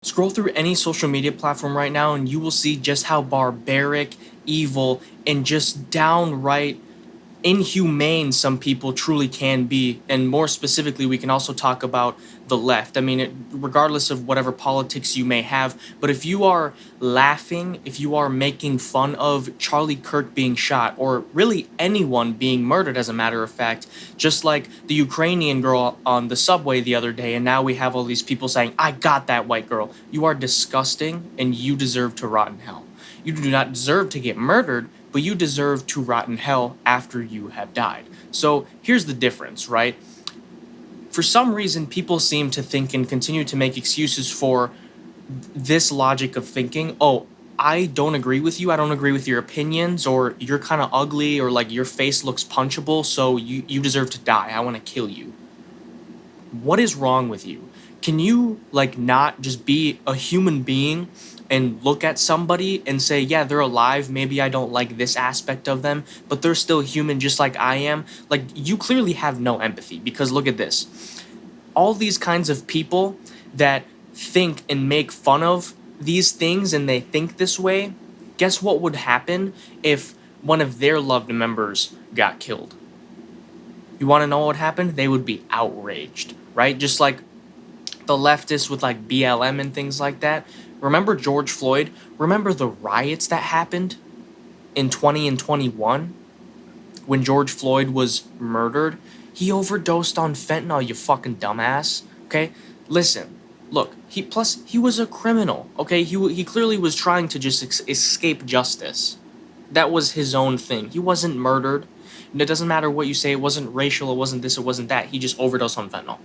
Scroll through any social media platform right now and you will see just how barbaric, evil, and just downright inhumane some people truly can be. And more specifically, we can also talk about the left. I mean, regardless of whatever politics you may have, but if you are laughing, if you are making fun of Charlie Kirk being shot, or really anyone being murdered, as a matter of fact, just like the Ukrainian girl on the subway the other day, and now we have all these people saying, I got that white girl. You are disgusting and you deserve to rot in hell. You do not deserve to get murdered, but you deserve to rot in hell after you have died. So here's the difference, right? For some reason, people seem to think and continue to make excuses for this logic of thinking, oh, I don't agree with you, I don't agree with your opinions, or you're kind of ugly, or like your face looks punchable, so you deserve to die, I want to kill you. What is wrong with you? Can you like not just be a human being and look at somebody and say, yeah, they're alive, maybe I don't like this aspect of them, but they're still human just like I am? Like, you clearly have no empathy, because look at this. All these kinds of people that think and make fun of these things and they think this way, guess what would happen if one of their loved members got killed? You want to know what would happen? They would be outraged, right? Just like the leftists with like BLM and things like that. Remember George Floyd? Remember the riots that happened in 20 and 21 when George Floyd was murdered? He overdosed on fentanyl, you fucking dumbass. Okay? Listen, look, he was a criminal, okay? He clearly was trying to just escape justice. That was his own thing. He wasn't murdered. And it doesn't matter what you say, it wasn't racial, it wasn't this, it wasn't that. He just overdosed on fentanyl.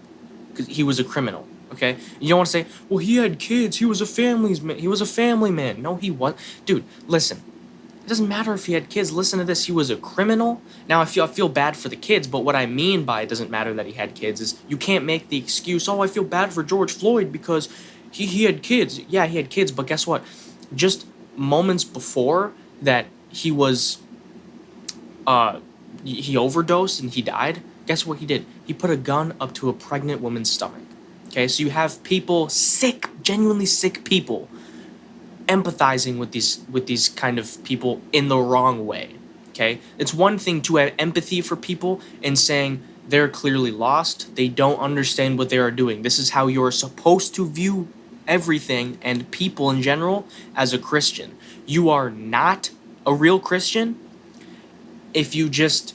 Because he was a criminal. Okay, you don't want to say, well, he had kids, he was a family man. No, he was. Dude, listen, it doesn't matter if he had kids. Listen to this. He was a criminal. Now I feel bad for the kids, but what I mean by it doesn't matter that he had kids is you can't make the excuse, oh, I feel bad for George Floyd because he had kids. Yeah, he had kids, but guess what? Just moments before that, he was he overdosed and he died. Guess what he did? He put a gun up to a pregnant woman's stomach. Okay, so you have people, sick, genuinely sick people, empathizing with these kind of people in the wrong way. Okay, it's one thing to have empathy for people and saying they're clearly lost, they don't understand what they are doing. This is how you're supposed to view everything and people in general as a Christian. You are not a real Christian if you just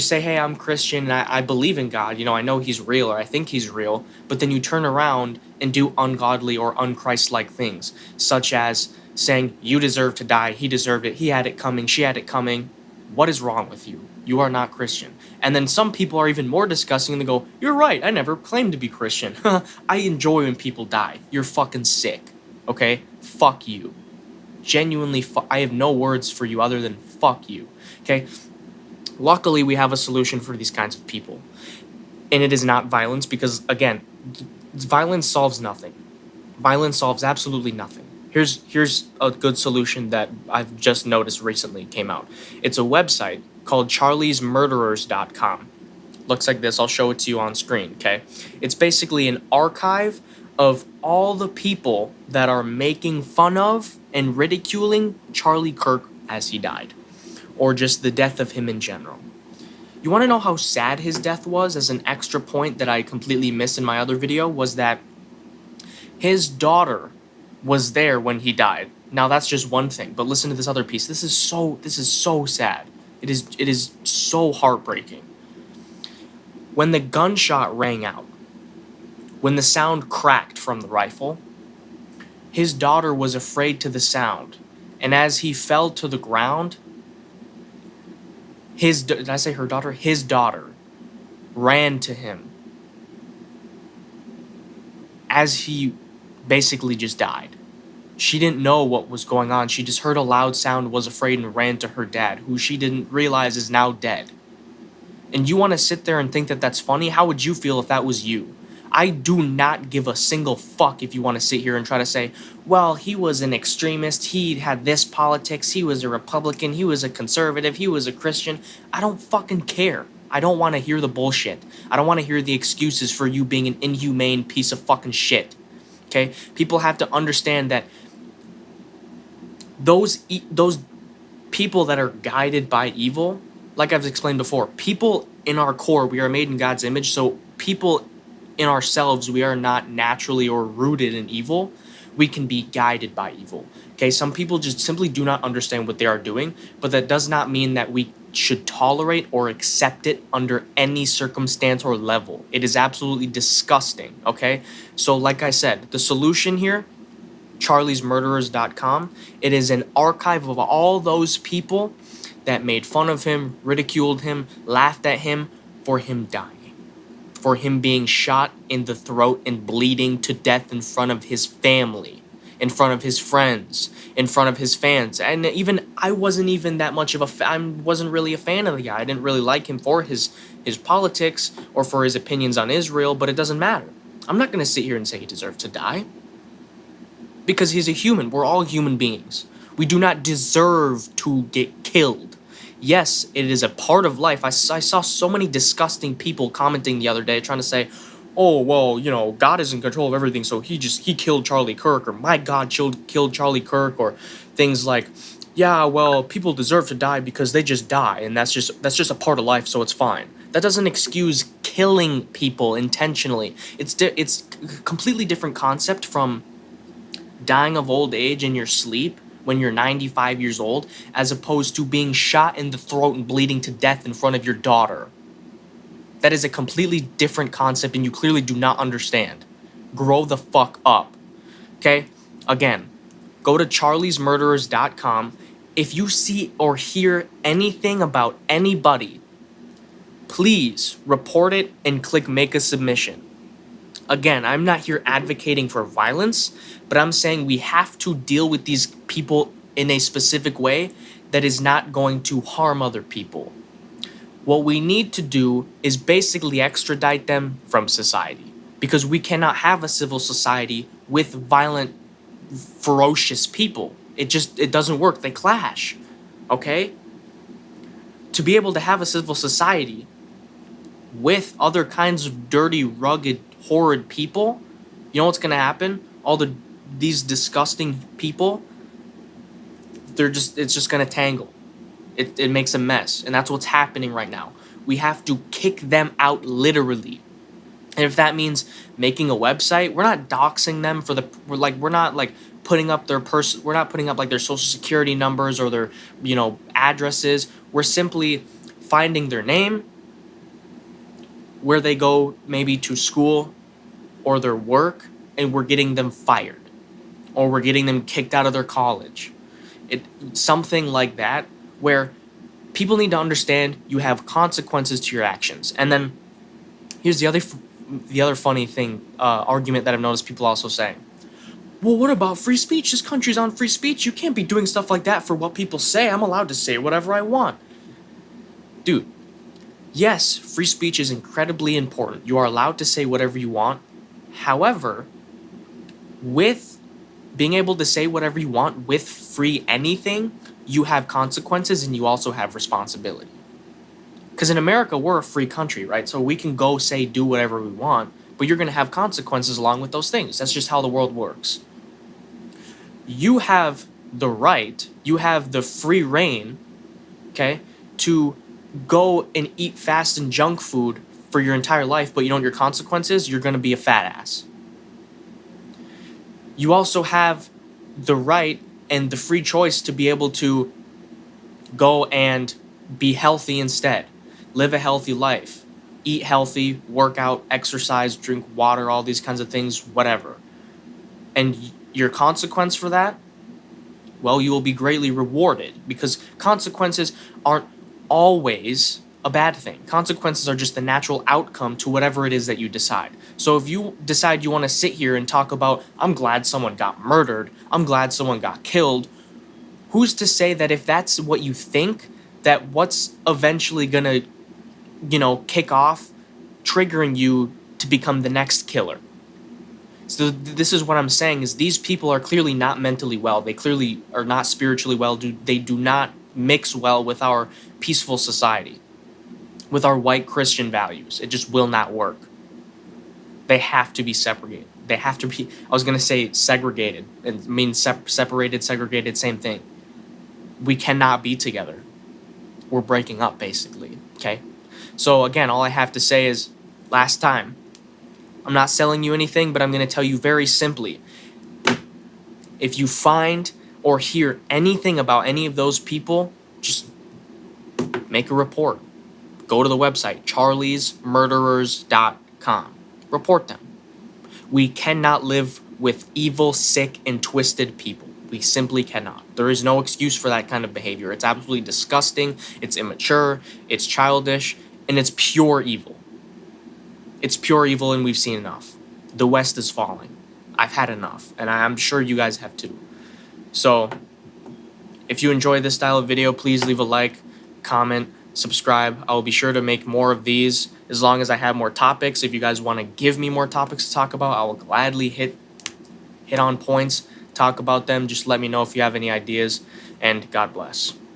say, hey, I'm Christian and I believe in God, you know, I know he's real or I think he's real, but then you turn around and do ungodly or unchrist-like things, such as saying, you deserve to die, he deserved it, he had it coming, she had it coming. What is wrong with you? You are not Christian. And then some people are even more disgusting and they go, you're right, I never claimed to be Christian. I enjoy when people die. You're fucking sick, okay? Fuck you. Genuinely, I have no words for you other than fuck you, okay? Luckily, we have a solution for these kinds of people. And it is not violence because, again, violence solves nothing. Violence solves absolutely nothing. Here's a good solution that I've just noticed recently came out. It's a website called charliesmurderers.com. Looks like this. I'll show it to you on screen, okay? It's basically an archive of all the people that are making fun of and ridiculing Charlie Kirk as he died, or just the death of him in general. You want to know how sad his death was? As an extra point that I completely missed in my other video, was that his daughter was there when he died. Now that's just one thing, but listen to this other piece. This is so sad. It is so heartbreaking. When the gunshot rang out, when the sound cracked from the rifle, his daughter was afraid to the sound, and as he fell to the ground, did I say her daughter? His daughter ran to him as he basically just died. She didn't know what was going on. She just heard a loud sound, was afraid, and ran to her dad, who she didn't realize is now dead. And you want to sit there and think that that's funny? How would you feel if that was you? I do not give a single fuck if you want to sit here and try to say, well, he was an extremist, he had this politics, he was a Republican, he was a conservative, he was a Christian. I don't fucking care. I don't want to hear the bullshit. I don't want to hear the excuses for you being an inhumane piece of fucking shit. Okay? People have to understand that those people that are guided by evil, like I've explained before, people in our core, we are made in God's image, so people in ourselves, we are not naturally or rooted in evil. We can be guided by evil. Okay, some people just simply do not understand what they are doing, but that does not mean that we should tolerate or accept it under any circumstance or level. It is absolutely disgusting, okay? So like I said, the solution here, charliesmurderers.com. It is an archive of all those people that made fun of him, ridiculed him, laughed at him for him dying, for him being shot in the throat and bleeding to death in front of his family, in front of his friends, in front of his fans. And even I wasn't even that much of I wasn't really a fan of the guy. I didn't really like him for his politics or for his opinions on Israel, but it doesn't matter. I'm not going to sit here and say he deserved to die, because he's a human. We're all human beings. We do not deserve to get killed. Yes, it is a part of life. I saw so many disgusting people commenting the other day trying to say, oh, well, you know, God is in control of everything, so he killed Charlie Kirk, or my God killed Charlie Kirk, or things like, yeah, well, people deserve to die because they just die, and that's just a part of life, so it's fine. That doesn't excuse killing people intentionally. It's a completely different concept from dying of old age in your sleep when you're 95 years old, as opposed to being shot in the throat and bleeding to death in front of your daughter. That is a completely different concept, and you clearly do not understand. Grow the fuck up. Okay? Again, go to charliesmurderers.com. If you see or hear anything about anybody, please report it and click make a submission. Again, I'm not here advocating for violence, but I'm saying we have to deal with these people in a specific way that is not going to harm other people. What we need to do is basically extradite them from society, because we cannot have a civil society with violent, ferocious people. It doesn't work. They clash. Okay? To be able to have a civil society with other kinds of dirty, rugged, horrid people, you know what's going to happen? These disgusting people, it's just going to tangle. It makes a mess, and that's what's happening right now. We have to kick them out literally. And if that means making a website, we're not doxing them we're not like putting up we're not putting up like their social security numbers or their, addresses. We're simply finding their name, where they go maybe to school or their work, and we're getting them fired, or we're getting them kicked out of their college. Something like that, where people need to understand you have consequences to your actions. And then here's the other funny thing, argument that I've noticed people also saying. Well, what about free speech? This country's on free speech. You can't be doing stuff like that for what people say. I'm allowed to say whatever I want. Dude, yes, free speech is incredibly important. You are allowed to say whatever you want. However, with being able to say whatever you want with free anything, you have consequences, and you also have responsibility. Because in America, we're a free country, right? So we can go say, do whatever we want, but you're going to have consequences along with those things. That's just how the world works. You have the right, you have the free reign, okay, to go and eat fast and junk food for your entire life, but you know what your consequences? You're going to be a fat ass. You also have the right and the free choice to be able to go and be healthy instead. Live a healthy life. Eat healthy, work out, exercise, drink water, all these kinds of things, whatever. And your consequence for that? Well, you will be greatly rewarded, because consequences aren't always a bad thing. Consequences are just the natural outcome to whatever it is that you decide. So if you decide you want to sit here and talk about, I'm glad someone got murdered, I'm glad someone got killed, who's to say that if that's what you think, that what's eventually gonna, kick off, triggering you to become the next killer? So this is what I'm saying, is these people are clearly not mentally well. They clearly are not spiritually well. They do not mix well with our peaceful society, with our white Christian values. It just will not work. They have to be separated. They have to be, I was going to say segregated. It means separated, segregated, same thing. We cannot be together. We're breaking up, basically, okay? So, again, all I have to say is, last time, I'm not selling you anything, but I'm going to tell you very simply. If you find or hear anything about any of those people, just make a report. Go to the website, charliesmurderers.com. Report them. We cannot live with evil, sick, and twisted people. We simply cannot. There is no excuse for that kind of behavior. It's absolutely disgusting. It's immature. It's childish. And it's pure evil. It's pure evil, and we've seen enough. The West is falling. I've had enough, and I'm sure you guys have too. So, if you enjoy this style of video, please leave a like, comment, subscribe. I will be sure to make more of these as long as I have more topics. If you guys want to give me more topics to talk about, I will gladly hit on points, talk about them. Just let me know if you have any ideas, and God bless.